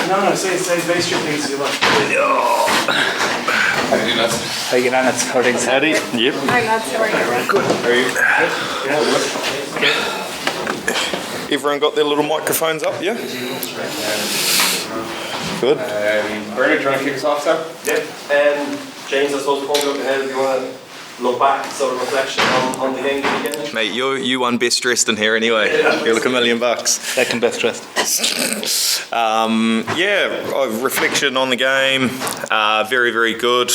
No, say base your things you like. How you doing, lads? How you getting on? It's things. Howdy. Yep. Hi lads, how are you? Good. How are you? Yeah, Everyone got their little microphones up, yeah? Good. Bernard, do you want to kick us off, sir? Yep. James, I suppose before we look ahead, if you want to look back, sort of reflection on the game again. Mate, you won best dressed in here anyway. You look $1 million. Second best dressed. Reflection on the game. Very, very good.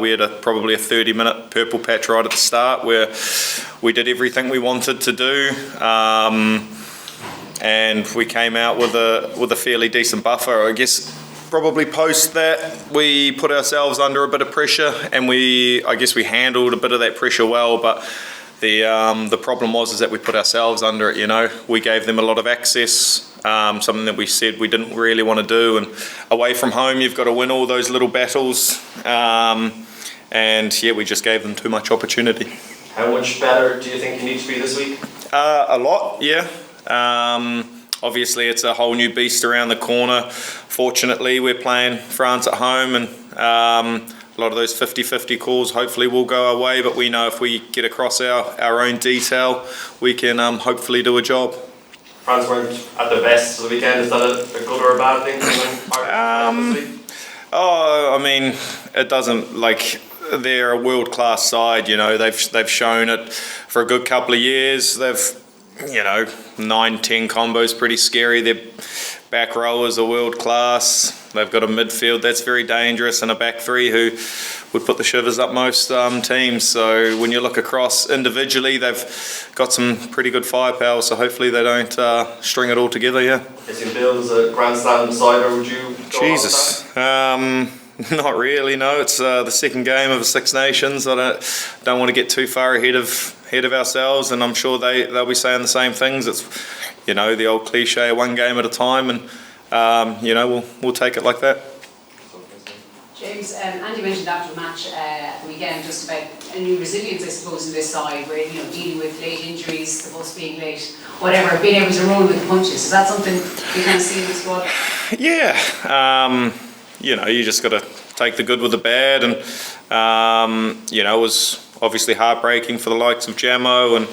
We had probably a 30-minute purple patch right at the start where we did everything we wanted to do. And we came out with a fairly decent buffer. I guess probably post that we put ourselves under a bit of pressure, and we handled a bit of that pressure well. But the problem was that we put ourselves under it. We gave them a lot of access, something that we said we didn't really want to do. And away from home, you've got to win all those little battles. We just gave them too much opportunity. How much better do you think you need to be this week? A lot, yeah. Obviously, it's a whole new beast around the corner. Fortunately, we're playing France at home, and a lot of those 50-50 calls hopefully will go our way, but we know if we get across our own detail, we can hopefully do a job. France weren't at their best for the weekend. Is that a good or a bad thing? It doesn't, they're a world-class side, they've shown it for a good couple of years. They've 9-10 combos, pretty scary. Their back rowers are world class. They've got a midfield that's very dangerous and a back three who would put the shivers up most teams. So when you look across individually, they've got some pretty good firepower. So hopefully they don't string it all together. Yeah. Is your Bill as a Grand Slam decider? Would you? Jesus. Not really. No, it's the second game of the Six Nations. I don't want to get too far ahead of ourselves, and I'm sure they'll be saying the same things. It's the old cliche, one game at a time, and we'll take it like that. James, Andy mentioned after the match at the weekend just about a new resilience, I suppose, in this side, where dealing with late injuries, the bus being late, whatever, being able to roll with the punches. Is that something you kind of see in the squad? Yeah. You just got to take the good with the bad, and it was obviously heartbreaking for the likes of Jamo and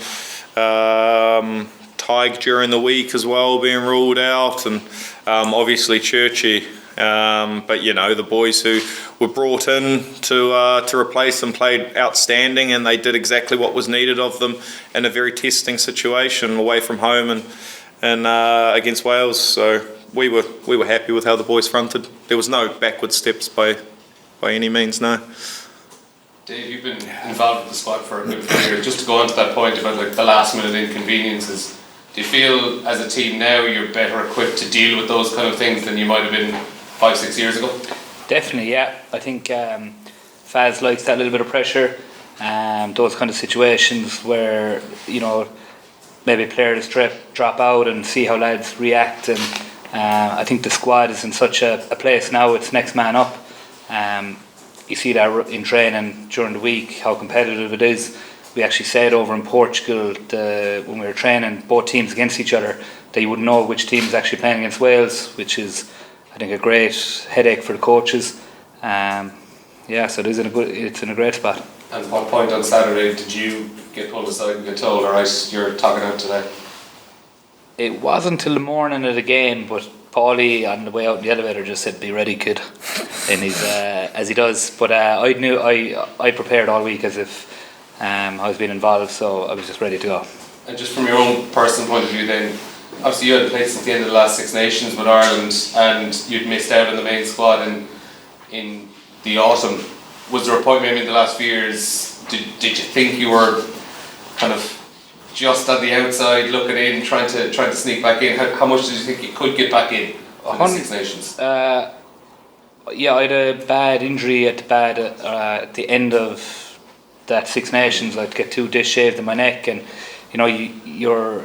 Tig during the week as well, being ruled out, and obviously Churchy. But the boys who were brought in to replace them played outstanding, and they did exactly what was needed of them in a very testing situation away from home and against Wales. So we were happy with how the boys fronted. There was no backward steps by any means, no. Dave, you've been involved with the squad for a good few years. Just to go on to that point about the last minute inconveniences, do you feel as a team now you're better equipped to deal with those kind of things than you might have been 5-6 years ago? Definitely, yeah. I think Faz likes that little bit of pressure, those kind of situations where maybe players drop out and see how lads react, and I think the squad is in such a place now, it's next man up. You see that in training during the week, how competitive it is. We actually said over in Portugal when we were training both teams against each other, that you wouldn't know which team is actually playing against Wales, which is, I think, a great headache for the coaches. So it's in a great spot. And at what point on Saturday did you get pulled aside and get told, alright, you're talking out today? It wasn't till the morning of the game, but Paulie on the way out in the elevator just said, "Be ready, kid," in his as he does. But I knew I prepared all week as if I was being involved, so I was just ready to go. And just from your own personal point of view, then, obviously you hadn't played since the end of the last Six Nations with Ireland, and you'd missed out on the main squad in the autumn. Was there a point maybe in the last few years? Did you think you were kind of just on the outside looking in, trying to sneak back in? How much did you think you could get back in the Six Nations? I had a bad injury at the end of that Six Nations. I'd get 2 discs shaved in my neck, and you're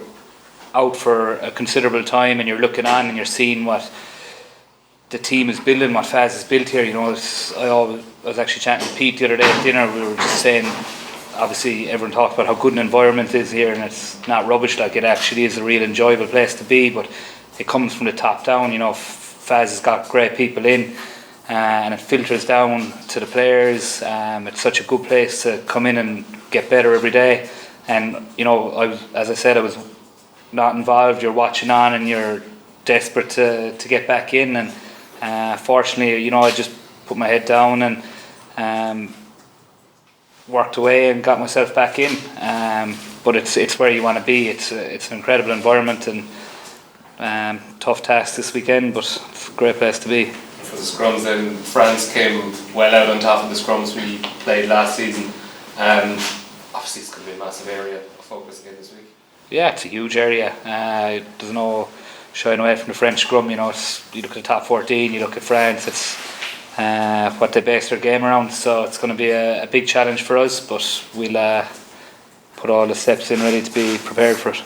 out for a considerable time, and you're looking on and you're seeing what the team is building, what Faz has built here. I was actually chatting to Pete the other day at dinner. We were just saying, obviously everyone talks about how good an environment is here, and it's not rubbish. It actually is a real enjoyable place to be, but it comes from the top down. Faz has got great people in, and it filters down to the players. It's such a good place to come in and get better every day. And as I said, I was not involved. You're watching on, and you're desperate to get back in. And fortunately, I just put my head down and worked away and got myself back in. But it's where you want to be. It's an incredible environment and tough task this weekend, but it's a great place to be. For the scrums, then France came well out on top of the scrums we played last season. Obviously, it's going to be a massive area of focus again this week. Yeah, it's a huge area. There's no shying away from the French scrum. You look at the top 14, you look at France. It's what they base their game around. So it's going to be a big challenge for us, but we'll put all the steps in ready to be prepared for it.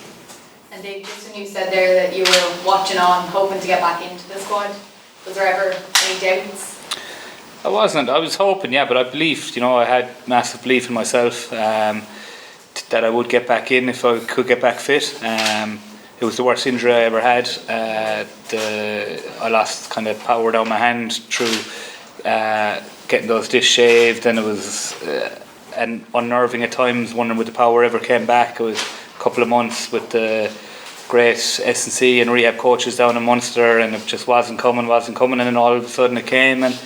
And Dave, just when you said there that you were watching on, hoping to get back into the squad, was there ever any doubts? I wasn't. I was hoping, yeah, but I believed. I had massive belief in myself that I would get back in if I could get back fit. It was the worst injury I ever had. I lost kind of power down my hand through getting those discs shaved, and it was and unnerving at times, wondering would the power ever came back. It was a couple of months with the great S&C and rehab coaches down in Munster, and it just wasn't coming, and then all of a sudden it came, and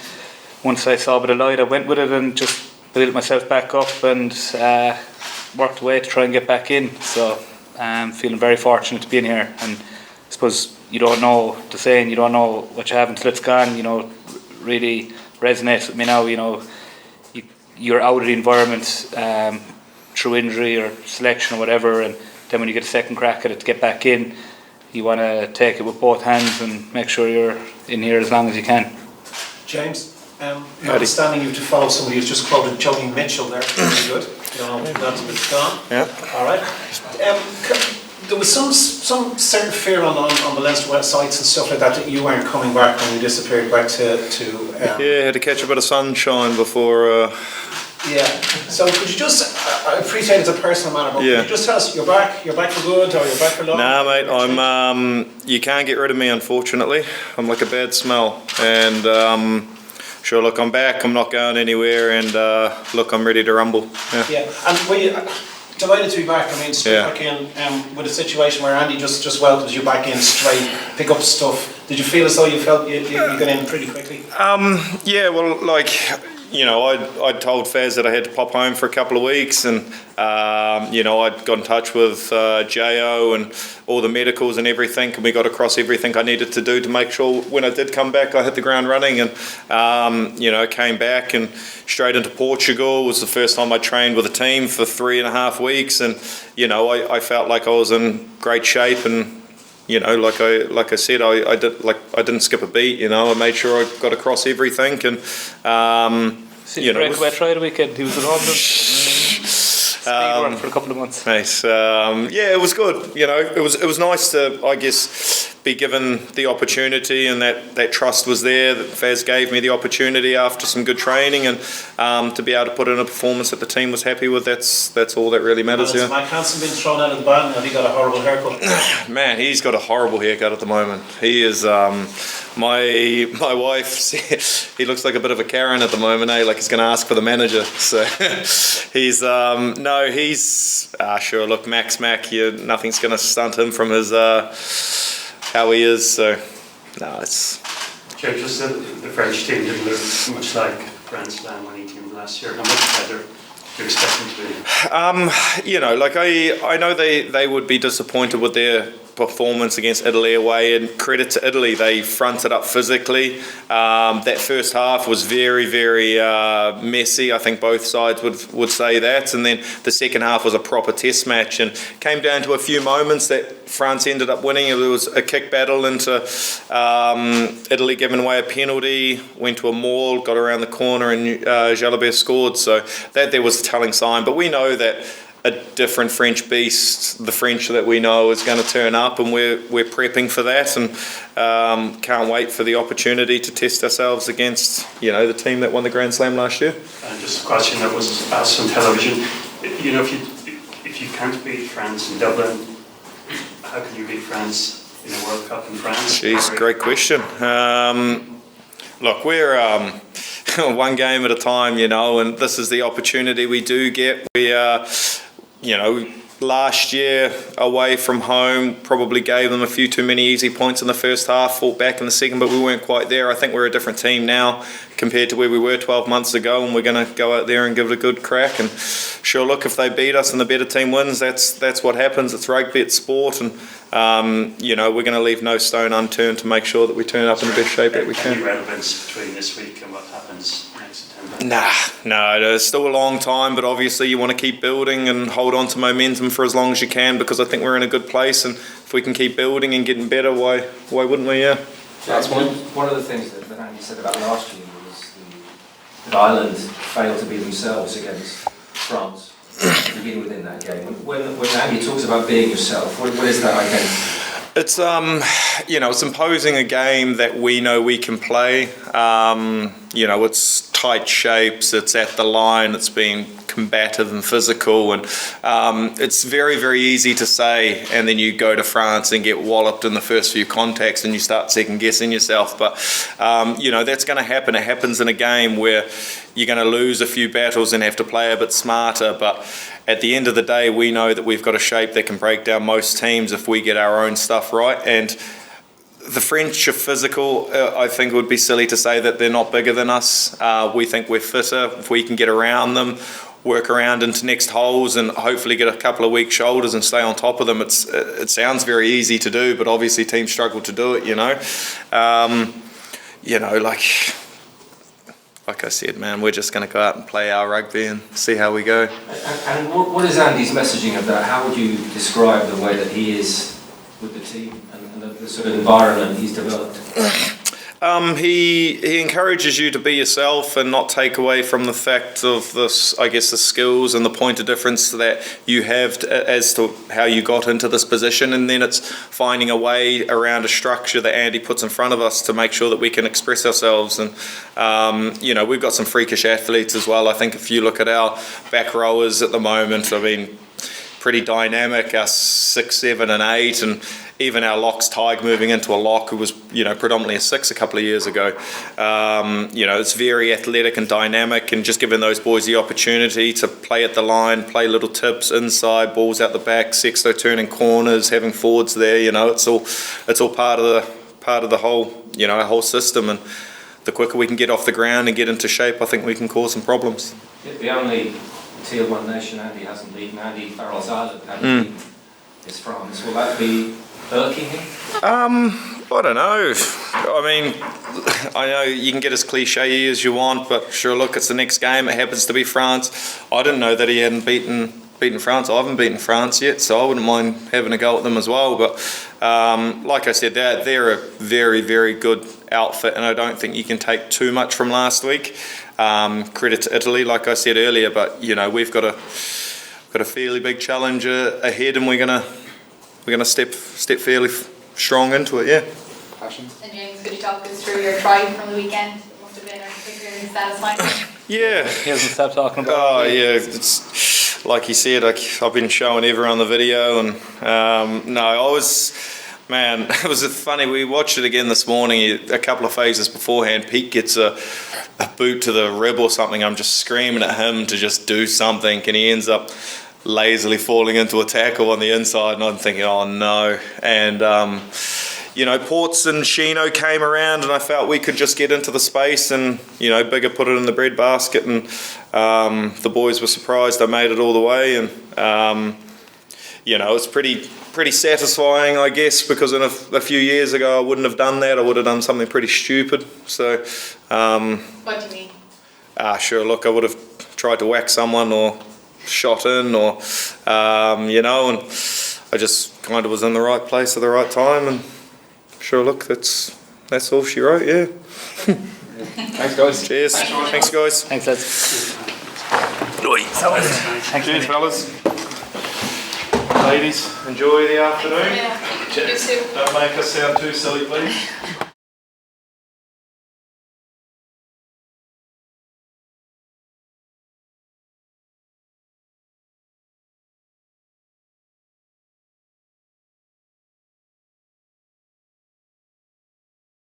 once I saw a bit of light I went with it and just built myself back up and worked away to try and get back in. So I'm feeling very fortunate to be in here, and I suppose you don't know the saying, you don't know what you have until it's gone. Really resonates with me now. You're out of the environment through injury or selection or whatever, and then when you get a second crack at it to get back in, you want to take it with both hands and make sure you're in here as long as you can. James, notwithstanding you to follow somebody who's just quoted Joni Mitchell there, very good. Not to be gone. Yeah. All right. There was some certain fear on the Leinster websites and stuff like that you weren't coming back when you disappeared back to Yeah, had to catch a bit of sunshine before. Yeah. So could you just? I appreciate it's a personal matter, but could you just tell us you're back for good, or you're back for long? Nah, mate, I'm. You can't get rid of me, unfortunately. I'm like a bad smell, and sure. Look, I'm back. I'm not going anywhere, and look, I'm ready to rumble. Yeah. And were you delighted to be back? I mean, straight back in with a situation where Andy just welcomes you back in straight, pick up stuff. Did you feel as though you got in pretty quickly? Yeah. Well, like. I told Faz that I had to pop home for a couple of weeks, and I'd got in touch with Jo and all the medicals and everything, and we got across everything I needed to do to make sure when I did come back I hit the ground running, and came back and straight into Portugal. It was the first time I trained with a team for 3.5 weeks, and I felt like I was in great shape, and like I said, I didn't skip a beat. I made sure I got across everything, and breakaway try the weekend. He was at home. For a couple of months. Nice. It was good. It was nice to, I guess, be given the opportunity, and that trust was there. That Faz gave me the opportunity after some good training, and to be able to put in a performance that the team was happy with. That's all that really matters. Has Mike Hansen been thrown out of the band? Have he got a horrible haircut? Man, he's got a horrible haircut at the moment. He is. My wife said he looks like a bit of a Karen at the moment. Like he's going to ask for the manager. So he's he's sure. Look, Mac, nothing's going to stunt him from his how he is. So no, it's. James, just the French team didn't look much like Grand Slam winning team last year. How much better do you expect them to be? I know they would be disappointed with their performance against Italy away, and credit to Italy, they fronted up physically. That first half was very, very messy. I think both sides would say that, and then the second half was a proper test match, and came down to a few moments that France ended up winning. It was a kick battle into Italy giving away a penalty, went to a maul, got around the corner, and Jalabert scored. So that there was a telling sign. But we know that a different French beast, the French that we know, is going to turn up, and we're prepping for that, and can't wait for the opportunity to test ourselves against the team that won the Grand Slam last year. And just a question that was asked on television. If you can't beat France in Dublin, how can you beat France in a World Cup in France? Jeez, great question. Look, we're one game at a time, you know, and this is the opportunity we do get. We you know, last year away from home probably gave them a few too many easy points in the first half, fought back in the second, but we weren't quite there. I think we're a different team now compared to where we were 12 months ago, and we're going to go out there and give it a good crack. And sure, look, if they beat us and the better team wins, that's what happens. It's rugby, it's sport, and you know, we're going to leave no stone unturned to make sure that we turn up in the best shape that we can. Any relevance between this week and what happens next September? No, there's still a long time, but obviously you want to keep building and hold on to momentum for as long as you can, because I think we're in a good place, and if we can keep building and getting better, why wouldn't we? Yeah. That's one of the things that Andy said about last year was that Ireland failed to be themselves against France to begin with in that game. When Andy talks about being yourself, what is that identity? It's you know, it's imposing a game that we know we can play. You know, it's tight shapes, it's at the line, it's being combative and physical, and it's very, very easy to say, and then you go to France and get walloped in the first few contacts and you start second guessing yourself. But you know, that's going to happen. It happens in a game where you're going to lose a few battles and have to play a bit smarter, but at the end of the day, we know that we've got a shape that can break down most teams if we get our own stuff right. And the French are physical. I think it would be silly to say that they're not bigger than us. We think we're fitter. If we can get around them, work around into next holes, and hopefully get a couple of weak shoulders and stay on top of them, it sounds very easy to do, but obviously teams struggle to do it, you know. You know, like I said, man, we're just going to go out and play our rugby and see how we go. And what is Andy's messaging of that? How would you describe the way that he is with the team and the sort of environment he's developed? He encourages you to be yourself and not take away from the fact of this, I guess, the skills and the point of difference that you have as to how you got into this position, and then it's finding a way around a structure that Andy puts in front of us to make sure that we can express ourselves. And you know, we've got some freakish athletes as well. I think if you look at our back rowers at the moment, I mean, pretty dynamic, our 6, 7 and 8, and even our locks Tig moving into a lock, who was, you know, predominantly a 6 a couple of years ago. You know, it's very athletic and dynamic, and just giving those boys the opportunity to play at the line, play little tips inside, balls out the back, Sexto turning corners, having forwards there. You know, it's all part of the whole, you know, our whole system. And the quicker we can get off the ground and get into shape, I think we can cause some problems. The only Tier 1 nation Andy hasn't beaten, Andy Farrell's Ireland hasn't beaten, is France. Will that be irking him? I don't know. I mean, I know you can get as cliche as you want, but sure, look, it's the next game. It happens to be France. I didn't know that he hadn't beaten France. I haven't beaten France yet, so I wouldn't mind having a go at them as well. But like I said, they're a very, very good outfit, and I don't think you can take too much from last week. Credit to Italy, like I said earlier, but you know, we've got a fairly big challenge ahead, and we're gonna step fairly strong into it. Yeah. And James, could you talk us through your try from the weekend? It must have been a particularly satisfying. Yeah. He hasn't stopped talking about it. Oh yeah, it's like he said. I've been showing everyone the video, and man, it was funny. We watched it again this morning. A couple of phases beforehand, Pete gets a boot to the rib or something. I'm just screaming at him to just do something, and he ends up lazily falling into a tackle on the inside, and I'm thinking, oh no. And you know, Ports and Sheeno came around, and I felt we could just get into the space, and you know, Bigger put it in the bread basket, and the boys were surprised I made it all the way. And you know, it's pretty satisfying, I guess, because in a few years ago I wouldn't have done that. I would have done something pretty stupid. So What do you mean? Sure, look, I would have tried to whack someone or shot in, or you know, and I just kind of was in the right place at the right time, and sure, look, that's all she wrote. Yeah. Thanks, guys. Cheers. Thanks, guys. Thanks, lads. Thanks, cheers, fellas. Ladies, enjoy the afternoon. Yeah. You too. Don't make us sound too silly, please.